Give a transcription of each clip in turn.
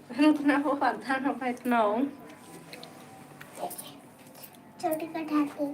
रुकना वो पता ना इतना हो छोटी कटाती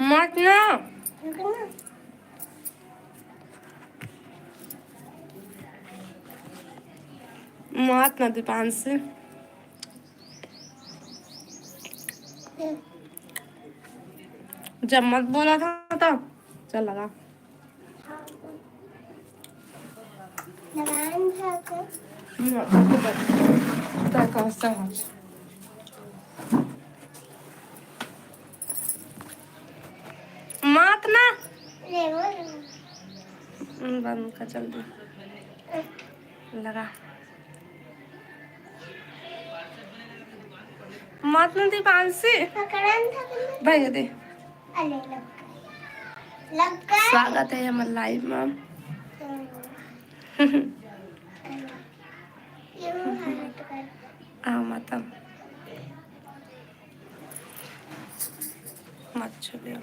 मत ना रुकना मत ना दीपांशी जब मत बोला था तो चल लगा लगान था मत ना ले वो बंद कर जल्दी लगा मत ना दीपांशी पकड़न था भाई दे अरे लग गए स्वागत है हमारे लाइव में ये वो हालत कर हाँ माता मत छुपियो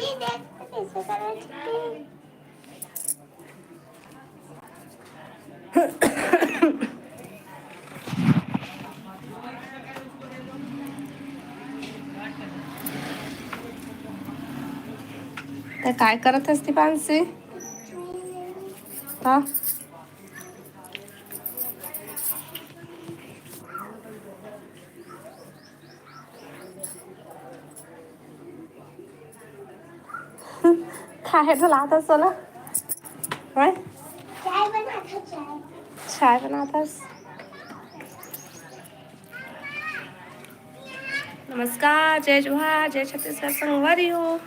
ये देख कैसे करो छुट्टी तर काय करत असते पानसी हाँ खाए तो लाता सोना हाँ चाय बना था चाय चाय बनाता नमस्कार जय जोहार जय छत्तीसगढ़ संगवारी हो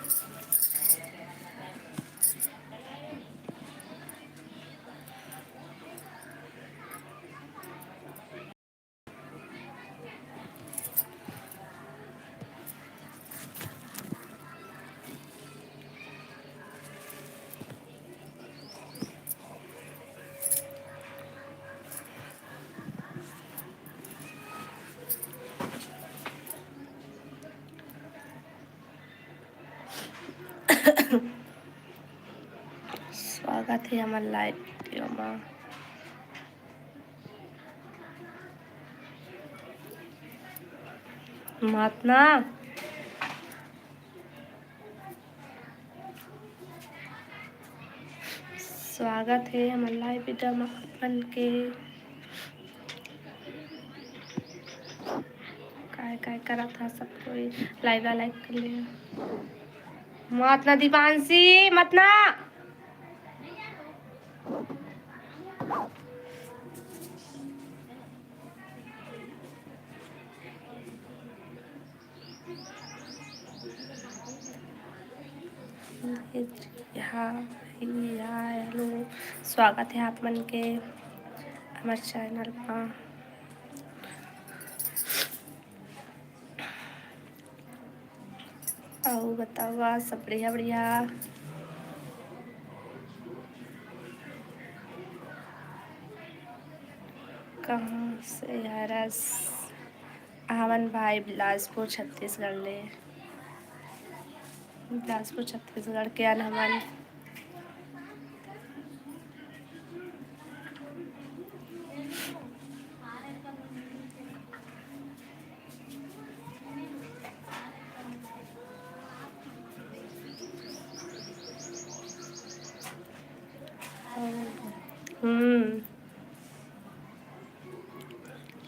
स्वागत है हमारे लाइव वीडियो में मत ना स्वागत है हमारे लाइव वीडियो में अपन के काय काय करा था सब कोई लाइव लाइक कर लिया मत ना दीपांशी मत ना हेलो स्वागत है आप मन के हमारे चैनल पर और बताओ सब बढ़िया बढ़िया कहाँ से हरस आवन भाई बिलासपुर छत्तीसगढ़ ले बिलासपुर छत्तीसगढ़ के अनहमन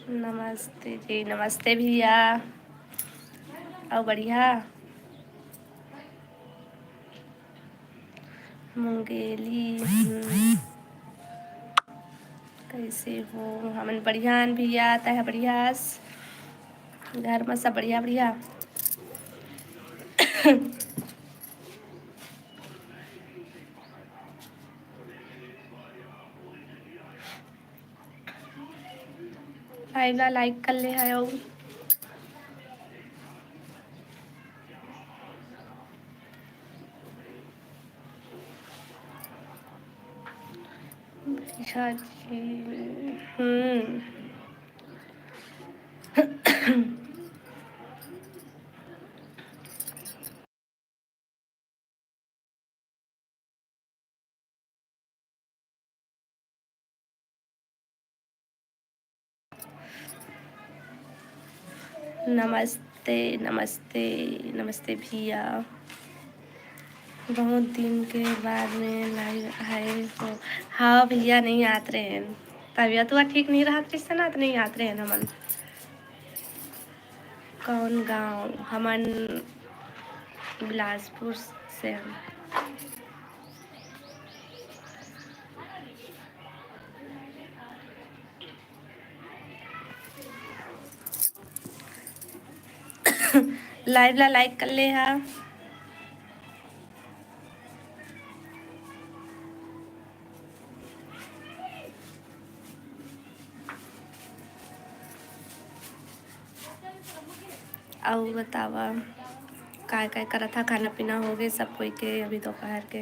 नमस्ते जी नमस्ते भैया और बढ़िया मुंगेली कैसे हो हमन बढ़िया भैया आता है बढ़िया घर में सब बढ़िया बढ़िया लाइक कर ले है और अच्छा जी। नमस्ते नमस्ते नमस्ते भैया। बहुत दिन के बाद में लाइव आए हो। हाँ भैया, नहीं आते रहे हैं, तबीयत हुआ ठीक नहीं रहा किससे ना, तो नहीं आते रहे हमन। कौन गाँव? हमन बिलासपुर से हम। लाइव ला लाइक कर ले हा। और बतावा काय काय करा था? खाना पीना हो गए सब कोई के अभी दोपहर के?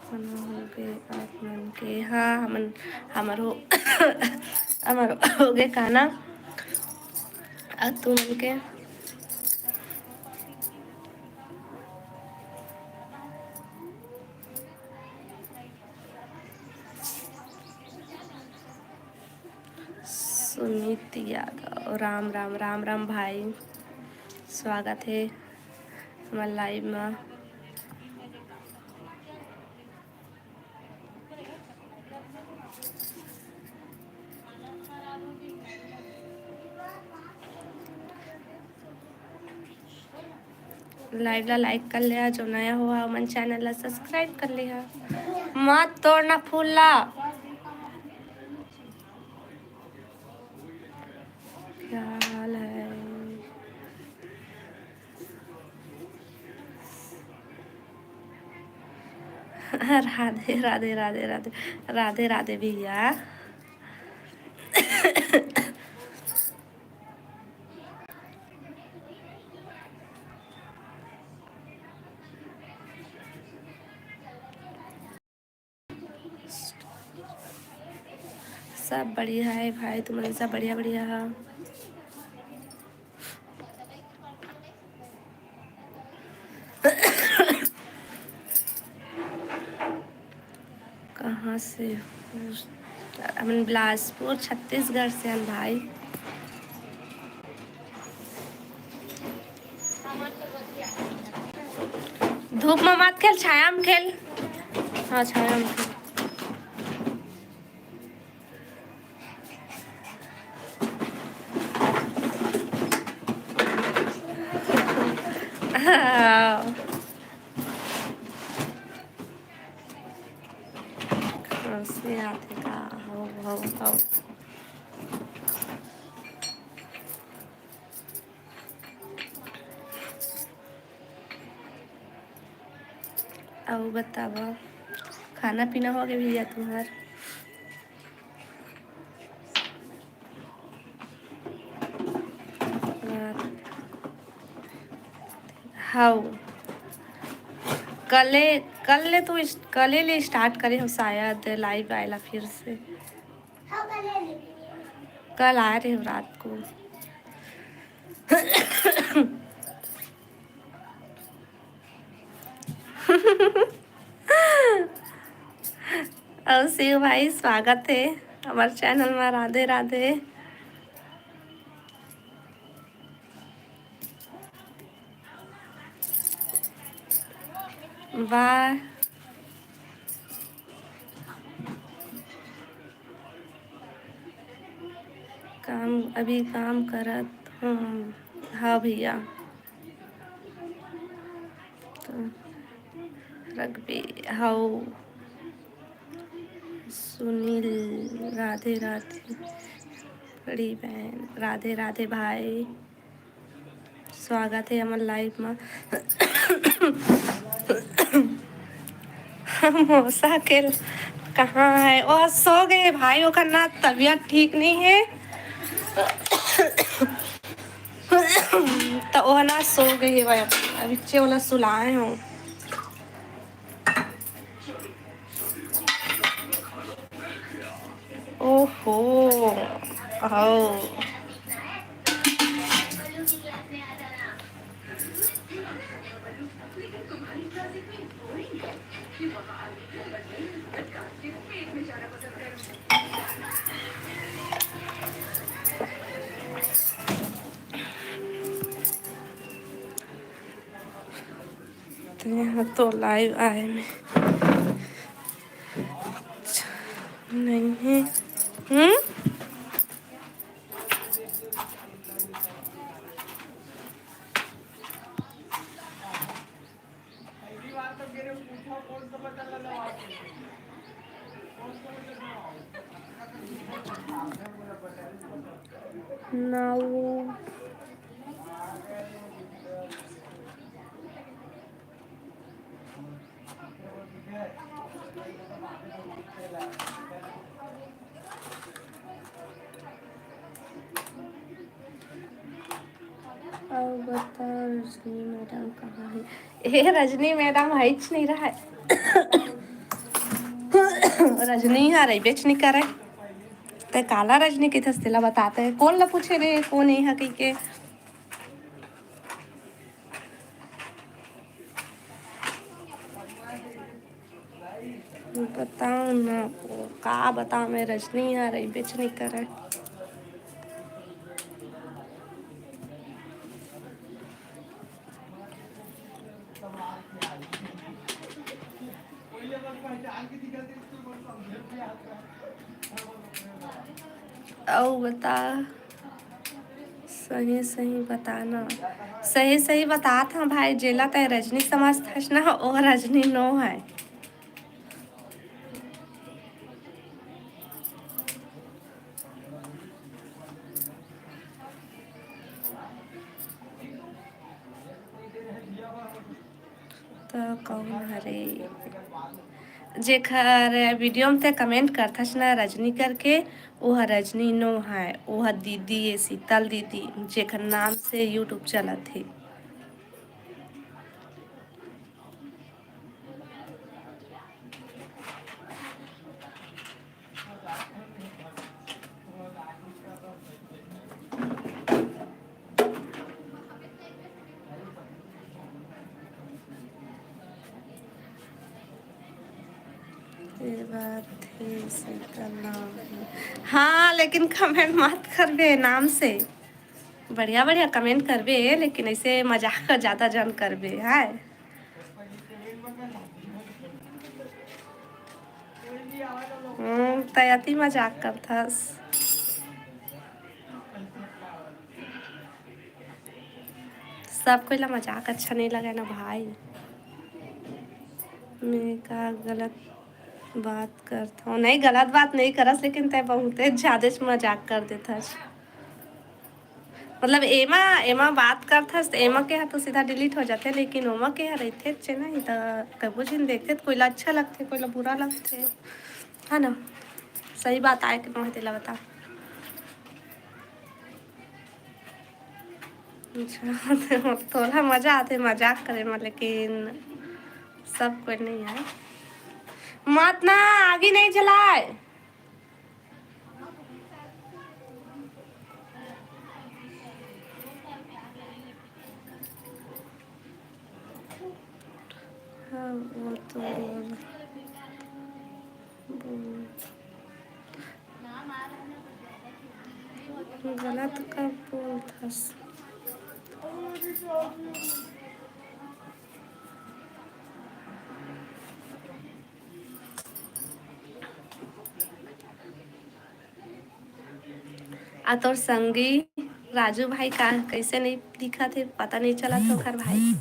खाना हो गए आप मन के? हाँ हमन हमार हो हमार हो गए खाना। और तुम के? सुनीत यादव, राम राम राम राम भाई, स्वागत है हमारे लाइव में। लाइव ला लाइक कर लिया, जो नया हुआ मन चैनल ला सब्सक्राइब कर लिया। मत तोड़ना फूल ला। क्या हाल है? राधे राधे राधे राधे राधे राधे भैया। सब बढ़िया है भाई, तुम्हारे सब बढ़िया बढ़िया है। कहाँ से हो? हम बिलासपुर छत्तीसगढ़ से हम भाई। धूप में मत खेल, छाया में खेल। हाँ छाया में खेल। हाँ। से आते का हो। अब बतावा खाना पीना हो गया भैया तुम्हार? हाँ कल ले स्टार्ट करे हो शायद लाइव आएला फिर से। हाँ कल कल आए रहे हो रात को। और शिव भाई स्वागत है हमारे चैनल में। राधे राधे। वाह काम अभी काम करत हूँ। हाँ भैया तो रग्बी हाउ सुनील राधे राधे बड़ी बहन राधे राधे भाई, स्वागत है हमारे लाइफ में। मौसा के कहाँ है? और सो गए भाई, ओकर ना तबीयत ठीक नहीं है तो वो ना सो गई है भाई, अभी चे वाला सुलाए हूँ। ओहो हो। तो यहाँ तो लाइव आए में नहीं है। ना वो अब बता रजनी मैडम कहाँ है? हे रजनी मैडम है नहीं रहा है। रजनी आ रही बेच नहीं करे। ते काला रजनी किथे तिला बताते हैं कौन ला पूछे रे कौन है कही के। बताओ ना का बताओ, मैं रजनी आ रही बेच नहीं करे। ओ बता, सही सही बताना। सही सही बता था भाई, जेला तय रजनी समझ था ना, और रजनी नो है। तो कौन हरे जेखर वीडियो में ते कमेंट करता ना रजनी करके, वो रजनी नो है, वो दीदी है शीतल दीदी, जेखर नाम से यूट्यूब चला थे। ये बात है शीतल नाम है। हाँ लेकिन कमेंट मत करबे नाम से, बढ़िया बढ़िया कमेंट करबे लेकिन ऐसे मजाक का ज्यादा जन करबे है। तयती मजाक करथस। सब कोई ला मजाक अच्छा नहीं लगे ना भाई। मैं का गलत बात करता हूँ? नहीं गलत बात नहीं करस, लेकिन तय बहुत ज्यादा मजाक कर देथस। मतलब एमा एमा बात करथस तो एमा के तो सीधा डिलीट हो जाते, लेकिन ओमा के रहते चे नहीं तो कबो जिन देखते कोई ला अच्छा लगते कोई ला बुरा लगते है ना। सही बात आए कि नहीं तेला बता। अच्छा थोड़ा मजा आते मजाक करे में, लेकिन सब कोई नहीं है। मत ना आगे नहीं जलाए। हाँ वो तो गलत कब बोलथस। आ तोर संगी राजू भाई का कैसे नहीं दिखा थे, पता नहीं चला तो खर भाई।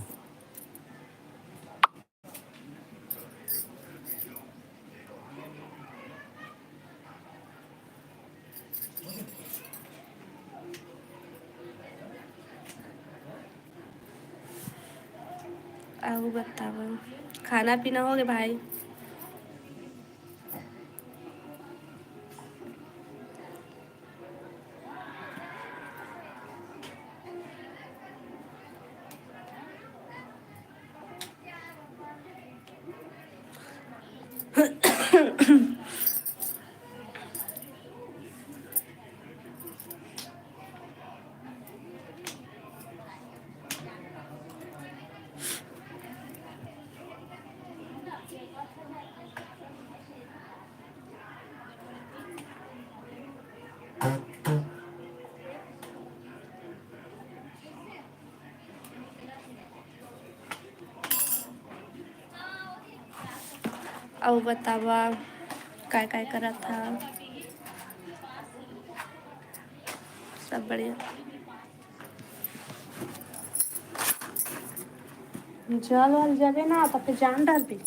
आओ बताओ, खाना पीना हो गया भाई? और बतावा काय काय करा था। सब बढ़िया। जल वल जबे ना तो फिर जान डर भी।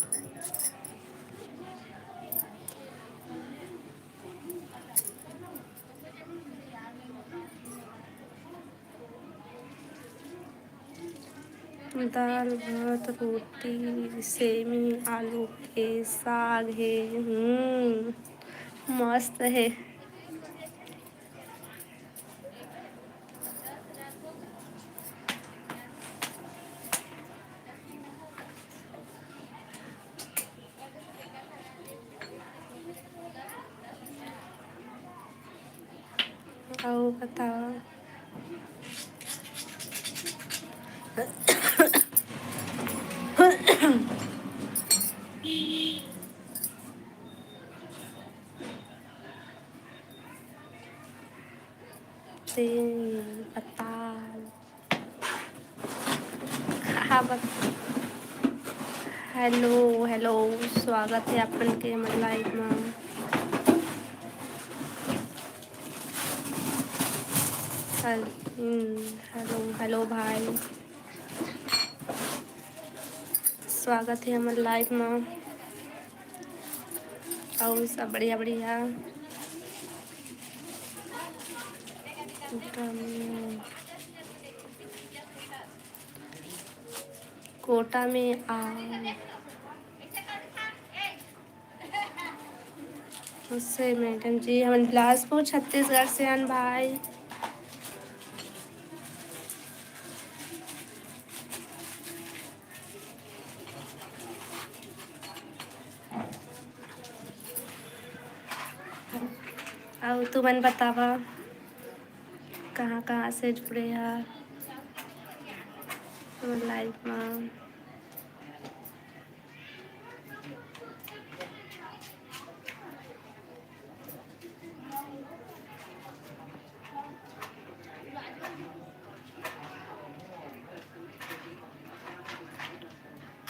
दाल भात रोटी सेमी आलू के साग है। मस्त है। और बताओ। तीन पताल। हाँ बस। Hello hello. स्वागत है अपन के हमारे लाइव में। हेलो हेलो भाई। स्वागत है हमारे लाइव में। और सब बढ़िया बढ़िया। कोटा में आ उससे मैडम जी हम बिलासपुर छत्तीसगढ़ से हैं भाई। और तू मन बतावा कहाँ कहाँ से जुड़े हैं हमारे लाइव में।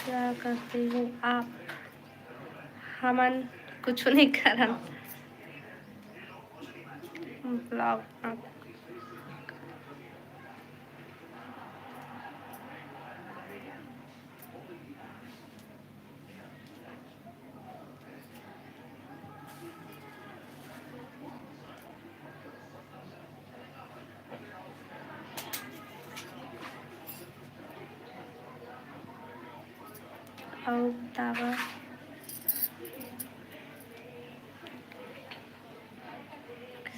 क्या करते हो आप। हमन कुछ नहीं करन ब्लॉग। और बतावा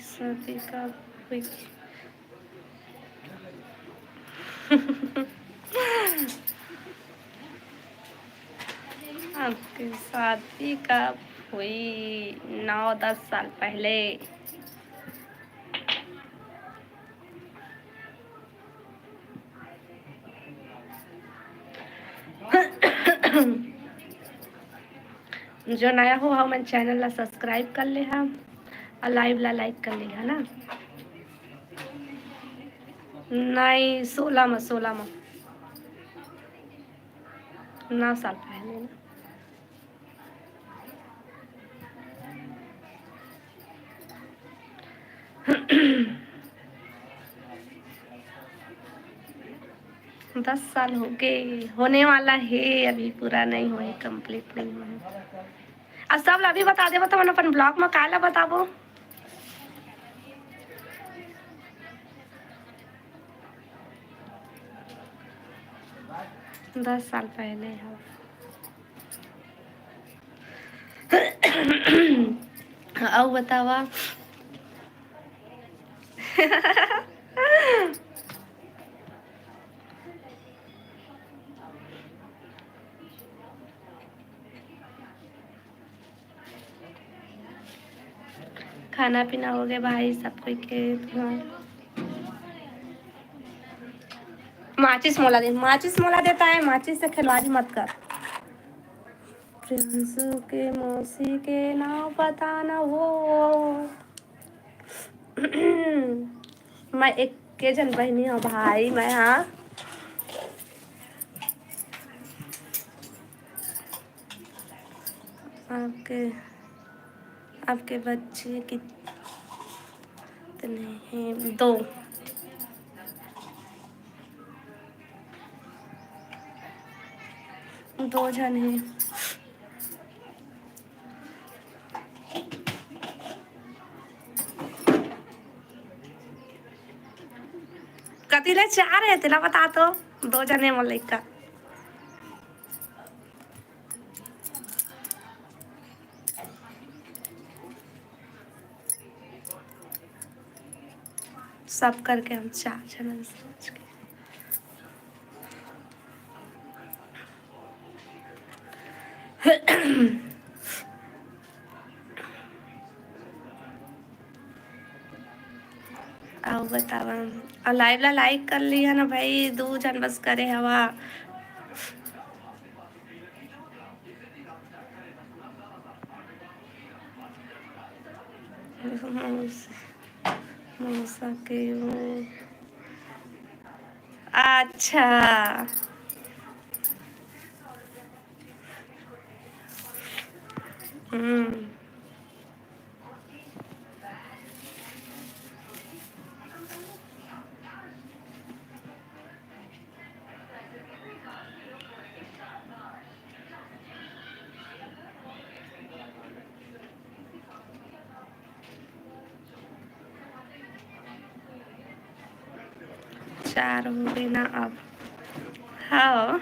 शादी का हुई। आपकी शादी कब हुई। 9-10 साल पहले। जो नया हो हमारे चैनल ला सब्सक्राइब कर ले हम और लाइव ला लाइक कर ले है ना। नहीं 16 में 9 साल पहले ना। 10 साल हो गए होने वाला है। अभी पूरा नहीं हुआ है कंप्लीट नहीं हुआ है। अब सब अभी बता दे तो मन अपन ब्लॉग में काला बताबो। 10 साल पहले है। और बतावा। खाना पीना हो गया भाई सब कोई के। माचिस मोला देता है। माचिस से खिलवाड़ी मत कर। प्रिंसू के मौसी के नाम बताना वो। मैं एक के जन बहनी हूँ भाई मैं। हाँ आपके आपके बच्चे कितने हैं? 2। 2 जन हैं। कतिले 4 है तेला बता तो। 2 जने मोर लइका। सब करके हम 4 जन समझ के। आओ बतावा। और लाइव ला लाइक कर लिया ना भाई, 2 जन बस करे हवा। मौसा के अच्छा। हम्म। चार हो गई ना अब। हाँ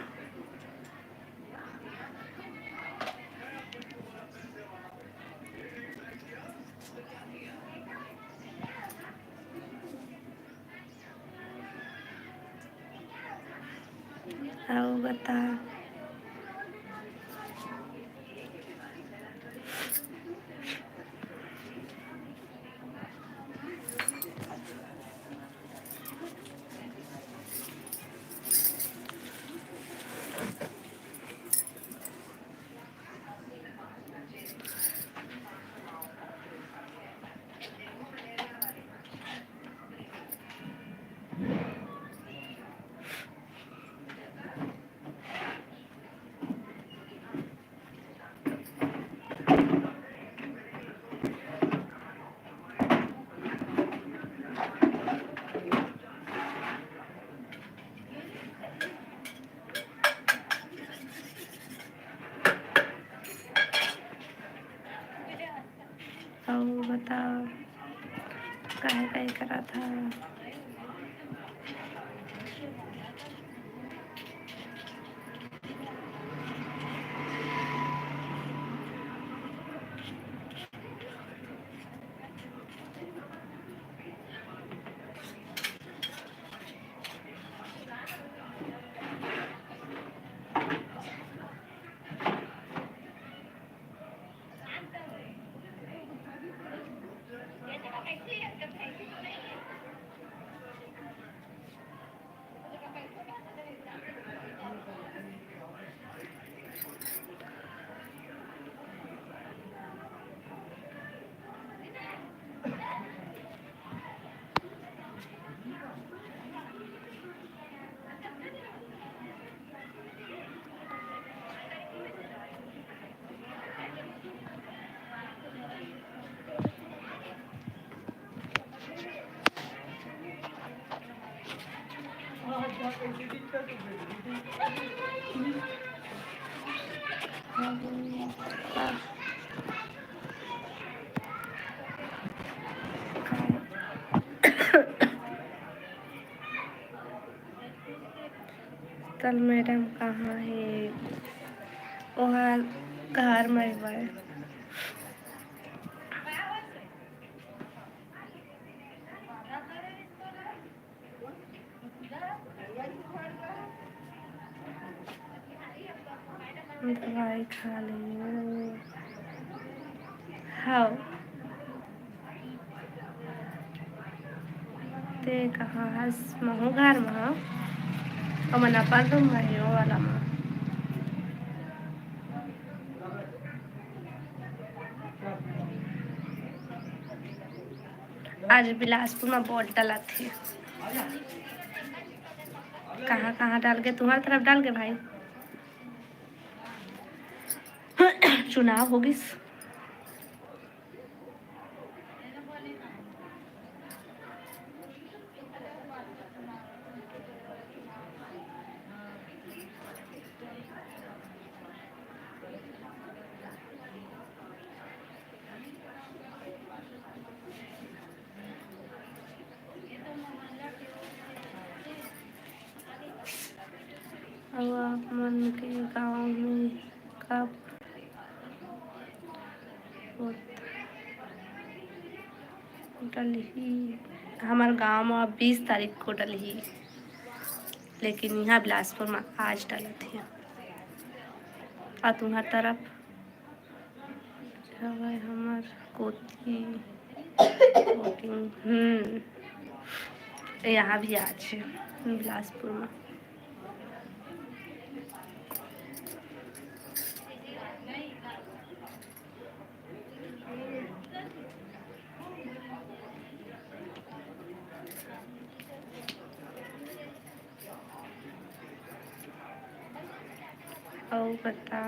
आओ बता। आओ बताओ। काहे करा था। कल मैडम कहाँ है? वहाँ घर में है। दवाई खा ली। हाँ ते कहाँ हस महू घर में और मन अपन रूम में हो वाला में। आज बिलासपुर में बोर्ड डाला थे। कहाँ कहाँ डाल के? तुम्हारी तरफ डाल के भाई। चुनाव होगी। अब आप मन के गांव में कब डलही? हमारे गांव में अब 20 तारीख को डलही, लेकिन यहाँ बिलासपुर में आज डला थी। और तुम्हार तरफ हमार कोती यहाँ भी आज है बिलासपुर में। और बता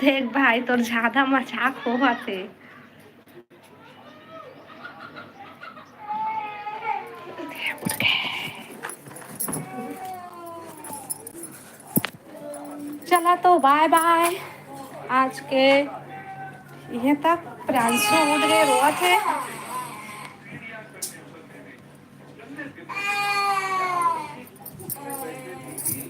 देख भाई तोर ज्यादा मजाक होवत है। चला तो बाय बाय आज के यहाँ तक। प्रांशु उठ गए रोआ थे।